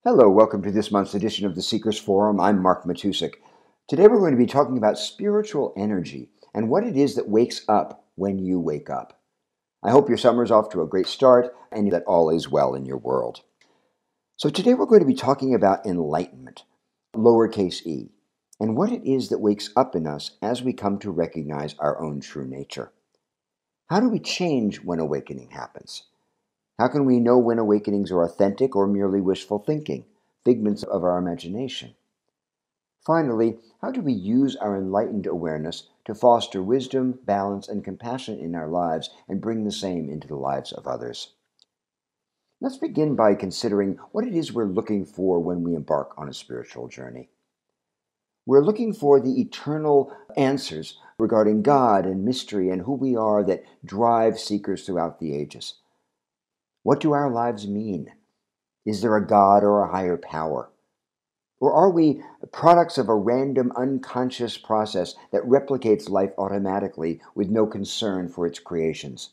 Hello, welcome to this month's edition of the Seekers Forum. I'm Mark Matusik. Today we're going to be talking about spiritual energy and what it is that wakes up when you wake up. I hope your summer's off to a great start and that all is well in your world. So today we're going to be talking about enlightenment, lowercase e, and what it is that wakes up in us as we come to recognize our own true nature. How do we change when awakening happens? How can we know when awakenings are authentic or merely wishful thinking, figments of our imagination? Finally, how do we use our enlightened awareness to foster wisdom, balance, and compassion in our lives and bring the same into the lives of others? Let's begin by considering what it is we're looking for when we embark on a spiritual journey. We're looking for the eternal answers regarding God and mystery and who we are that drive seekers throughout the ages. What do our lives mean? Is there a God or a higher power? Or are we products of a random, unconscious process that replicates life automatically with no concern for its creations?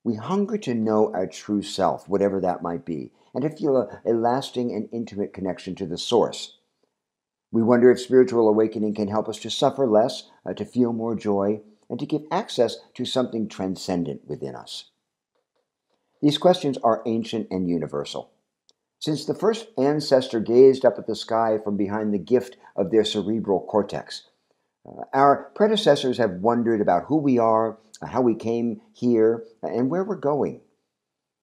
We hunger to know our true self, whatever that might be, and to feel a lasting and intimate connection to the source. We wonder if spiritual awakening can help us to suffer less, to feel more joy, and to give access to something transcendent within us. These questions are ancient and universal. Since the first ancestor gazed up at the sky from behind the gift of their cerebral cortex, our predecessors have wondered about who we are, how we came here, and where we're going.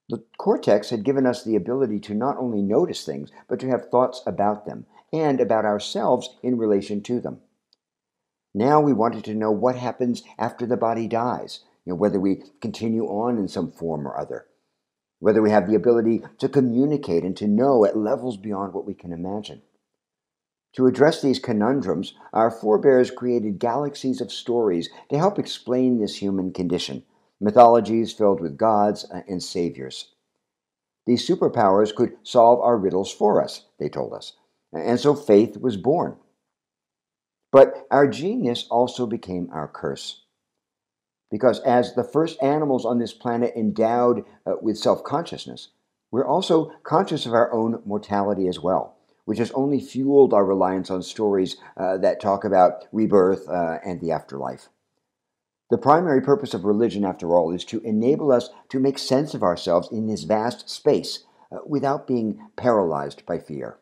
The cortex had given us the ability to not only notice things, but to have thoughts about them and about ourselves in relation to them. Now we wanted to know what happens after the body dies, whether we continue on in some form or other, whether we have the ability to communicate and to know at levels beyond what we can imagine. To address these conundrums, our forebears created galaxies of stories to help explain this human condition, mythologies filled with gods and saviors. These superpowers could solve our riddles for us, they told us, and so faith was born. But our genius also became our curse. Because as the first animals on this planet endowed with self-consciousness, we're also conscious of our own mortality as well, which has only fueled our reliance on stories that talk about rebirth and the afterlife. The primary purpose of religion, after all, is to enable us to make sense of ourselves in this vast space without being paralyzed by fear.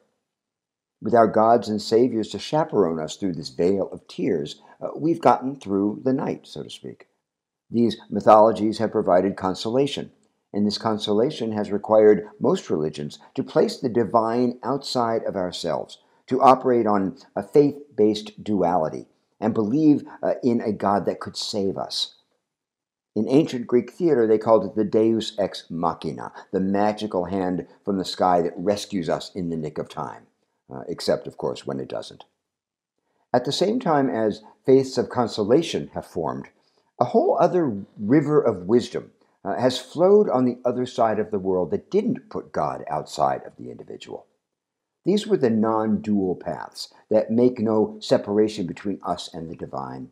With our gods and saviors to chaperone us through this veil of tears, we've gotten through the night, so to speak. These mythologies have provided consolation, and this consolation has required most religions to place the divine outside of ourselves, to operate on a faith-based duality, and believe in a God that could save us. In ancient Greek theater, they called it the deus ex machina, the magical hand from the sky that rescues us in the nick of time, except, of course, when it doesn't. At the same time as faiths of consolation have formed, a whole other river of wisdom has flowed on the other side of the world that didn't put God outside of the individual. These were the non-dual paths that make no separation between us and the divine.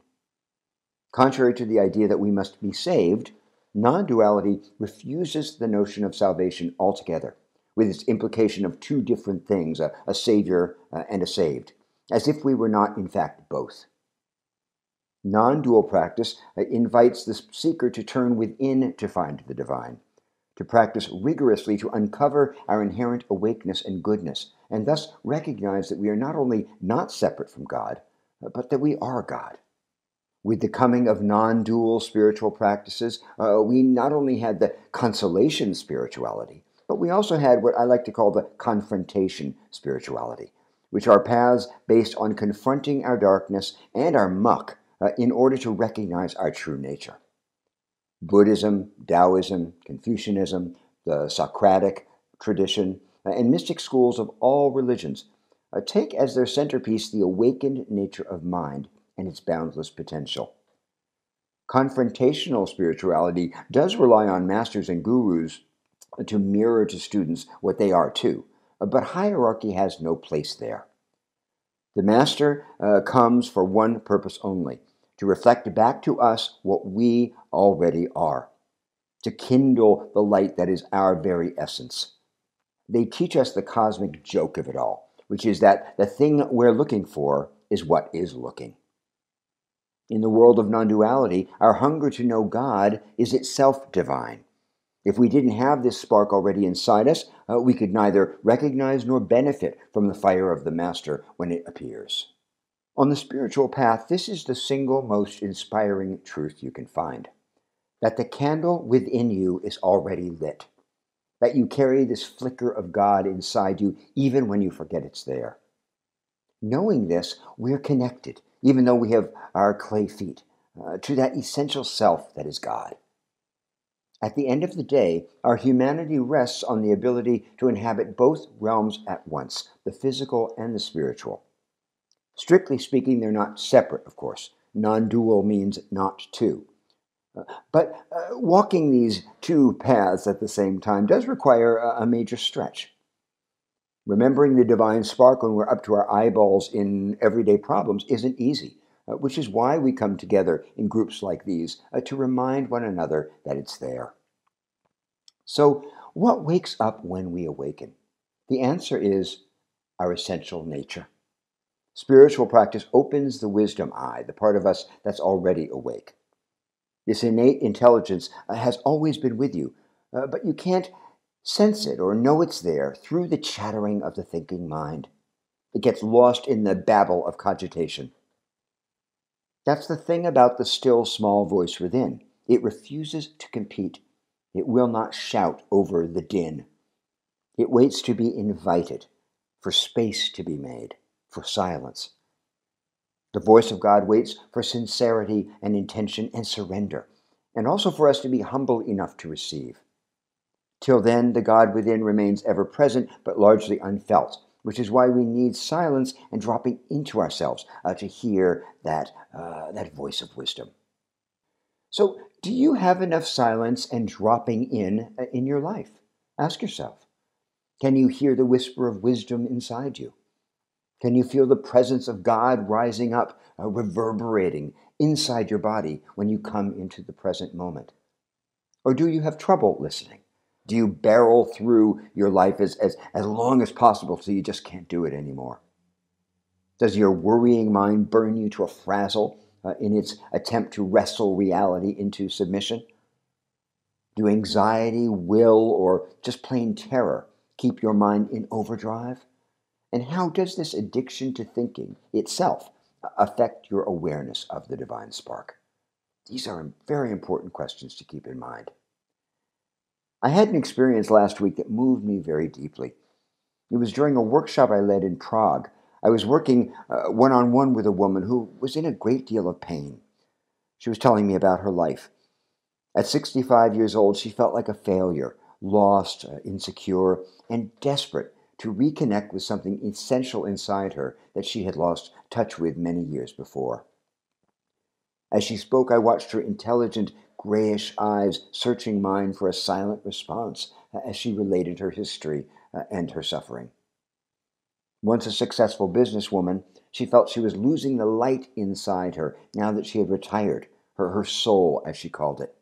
Contrary to the idea that we must be saved, non-duality refuses the notion of salvation altogether, with its implication of two different things, a savior and a saved, as if we were not, in fact, both. Non-dual practice invites the seeker to turn within to find the divine, to practice rigorously to uncover our inherent awakeness and goodness, and thus recognize that we are not only not separate from God, but that we are God. With the coming of non-dual spiritual practices, we not only had the consolation spirituality, but we also had what I like to call the confrontation spirituality, which are paths based on confronting our darkness and our muck in order to recognize our true nature. Buddhism, Taoism, Confucianism, the Socratic tradition, and mystic schools of all religions take as their centerpiece the awakened nature of mind and its boundless potential. Confrontational spirituality does rely on masters and gurus to mirror to students what they are too, but hierarchy has no place there. The master comes for one purpose only, to reflect back to us what we already are, to kindle the light that is our very essence. They teach us the cosmic joke of it all, which is that the thing we're looking for is what is looking. In the world of non-duality, our hunger to know God is itself divine. If we didn't have this spark already inside us, we could neither recognize nor benefit from the fire of the Master when it appears. On the spiritual path, this is the single most inspiring truth you can find: that the candle within you is already lit, that you carry this flicker of God inside you even when you forget it's there. Knowing this, we're connected, even though we have our clay feet, to that essential self that is God. At the end of the day, our humanity rests on the ability to inhabit both realms at once, the physical and the spiritual. Strictly speaking, they're not separate, of course. Non-dual means not two. But walking these two paths at the same time does require a major stretch. Remembering the divine spark when we're up to our eyeballs in everyday problems isn't easy, which is why we come together in groups like these to remind one another that it's there. So, what wakes up when we awaken? The answer is our essential nature. Spiritual practice opens the wisdom eye, the part of us that's already awake. This innate intelligence has always been with you, but you can't sense it or know it's there through the chattering of the thinking mind. It gets lost in the babble of cogitation. That's the thing about the still small voice within. It refuses to compete. It will not shout over the din. It waits to be invited, for space to be made, for silence. The voice of God waits for sincerity and intention and surrender, and also for us to be humble enough to receive. Till then, the God within remains ever present, but largely unfelt, which is why we need silence and dropping into ourselves to hear that voice of wisdom. So, do you have enough silence and dropping in your life? Ask yourself. Can you hear the whisper of wisdom inside you? Can you feel the presence of God rising up, reverberating inside your body when you come into the present moment? Or do you have trouble listening? Do you barrel through your life as long as possible till you just can't do it anymore? Does your worrying mind burn you to a frazzle in its attempt to wrestle reality into submission? Do anxiety, will, or just plain terror keep your mind in overdrive? And how does this addiction to thinking itself affect your awareness of the divine spark? These are very important questions to keep in mind. I had an experience last week that moved me very deeply. It was during a workshop I led in Prague. I was working one-on-one with a woman who was in a great deal of pain. She was telling me about her life. At 65 years old, she felt like a failure, lost, insecure, and desperate to reconnect with something essential inside her that she had lost touch with many years before. As she spoke, I watched her intelligent, grayish eyes searching mine for a silent response as she related her history and her suffering. Once a successful businesswoman, she felt she was losing the light inside her now that she had retired, her soul, as she called it.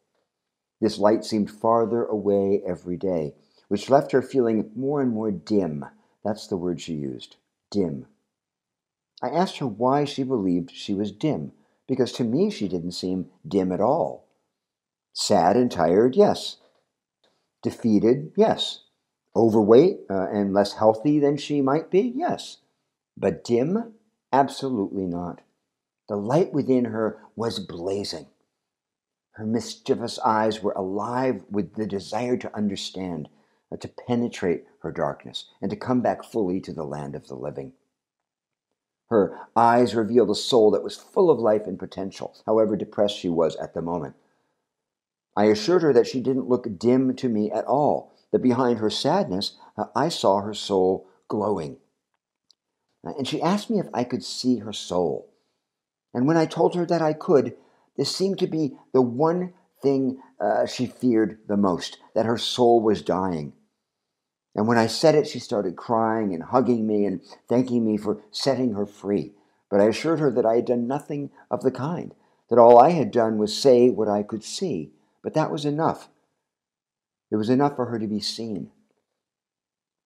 This light seemed farther away every day, which left her feeling more and more dim. That's the word she used, dim. I asked her why she believed she was dim, because to me she didn't seem dim at all. Sad and tired, yes. Defeated, yes. Overweight and less healthy than she might be, yes. But dim? Absolutely not. The light within her was blazing. Her mischievous eyes were alive with the desire to understand, to penetrate her darkness, and to come back fully to the land of the living. Her eyes revealed a soul that was full of life and potential, however depressed she was at the moment. I assured her that she didn't look dim to me at all, that behind her sadness, I saw her soul glowing. And she asked me if I could see her soul. And when I told her that I could, this seemed to be the one thing she feared the most, that her soul was dying. And when I said it, she started crying and hugging me and thanking me for setting her free. But I assured her that I had done nothing of the kind, that all I had done was say what I could see. But that was enough. It was enough for her to be seen.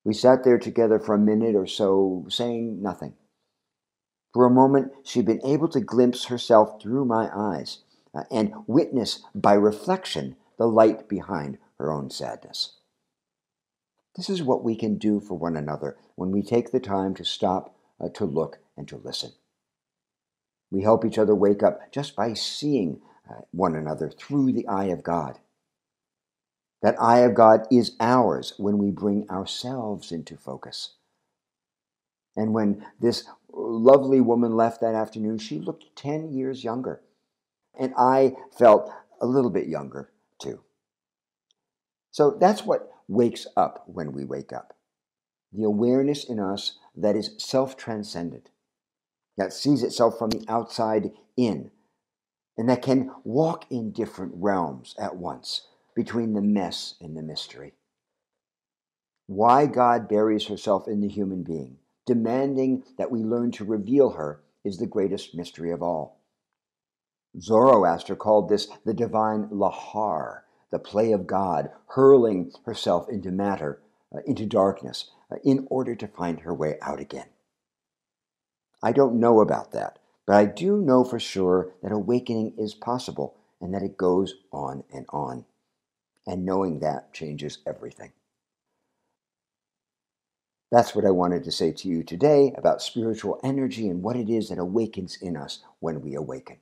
We sat there together for a minute or so, saying nothing. For a moment, she'd been able to glimpse herself through my eyes and witness by reflection the light behind her own sadness. This is what we can do for one another when we take the time to stop, to look, and to listen. We help each other wake up just by seeing one another through the eye of God. That eye of God is ours when we bring ourselves into focus. And when this lovely woman left that afternoon, she looked 10 years younger. And I felt a little bit younger, too. So that's what wakes up when we wake up. The awareness in us that is self-transcendent, that sees itself from the outside in, and that can walk in different realms at once between the mess and the mystery. Why God buries herself in the human being, demanding that we learn to reveal her, is the greatest mystery of all. Zoroaster called this the divine lahar, the play of God, hurling herself into matter, into darkness, in order to find her way out again. I don't know about that, but I do know for sure that awakening is possible and that it goes on and on. And knowing that changes everything. That's what I wanted to say to you today about spiritual energy and what it is that awakens in us when we awaken.